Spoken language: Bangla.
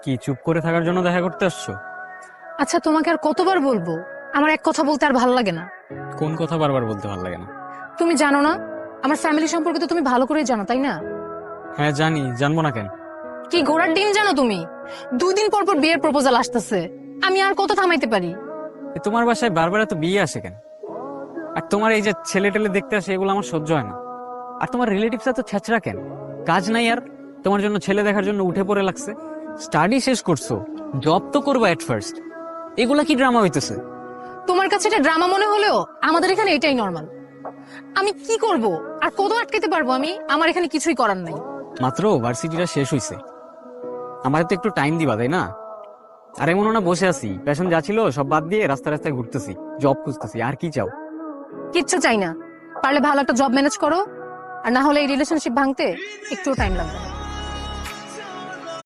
কি চুপ করে থাকার জন্য দেখা করতে আসছো? আচ্ছা, তোমাকে আর কতবার বলবো, আমার এক কথা বলতে আর ভালো লাগে না। কোন কথা বারবার বলতে ভালো লাগে না? তুমি জানো না, আমার ফ্যামিলি সম্পর্কে তো তুমি ভালো করেই জানো, তাই না? হ্যাঁ জানি, জানবো না কেন? কি ঘোড়ার ডিম জানো তুমি? 2 দিন পর পর বিয়ের প্রপোজাল আসতেছে, আমি আর কত থামাইতে পারি? তোমার বাসায় বারবার এত বিয়ে আসে কেন? আর তোমার এই যে ছেলে টেলে দেখতে আসে, এগুলো আমার সহ্য হয় না। আর তোমার রিলেটিভস এত ছ্যাচরা কেন? কাজ নাই আর তোমার জন্য ছেলে দেখার জন্য উঠে পড়ে লাগছে? স্টাডি শেষ করছো, জব তো করবা এট ফার্স্ট, এগুলা কি ড্রামা হইতেছে? তোমার কাছে এটা ড্রামা মনে হলেও আমাদের এখানে এটাই নর্মাল। আমি কি করব আর কত আটকাতে পারবো? আমার এখানে কিছুই করার নাই। মাত্র ভার্সিটিটা শেষ হইছে, আমার তো একটু টাইম দিবা তাই না? আর এমন না বসে আছি, প্যাশন যা ছিল সব বাদ দিয়ে রাস্তায় রাস্তায় ঘুরতেছি, জব খুঁজতেছি, আর কি চাও? কিচ্ছু চাই না, পারলে ভালো একটা জব ম্যানেজ করো, আর না হলে এই রিলেশনশিপ ভাঙতে একটু টাইম লাগবে না।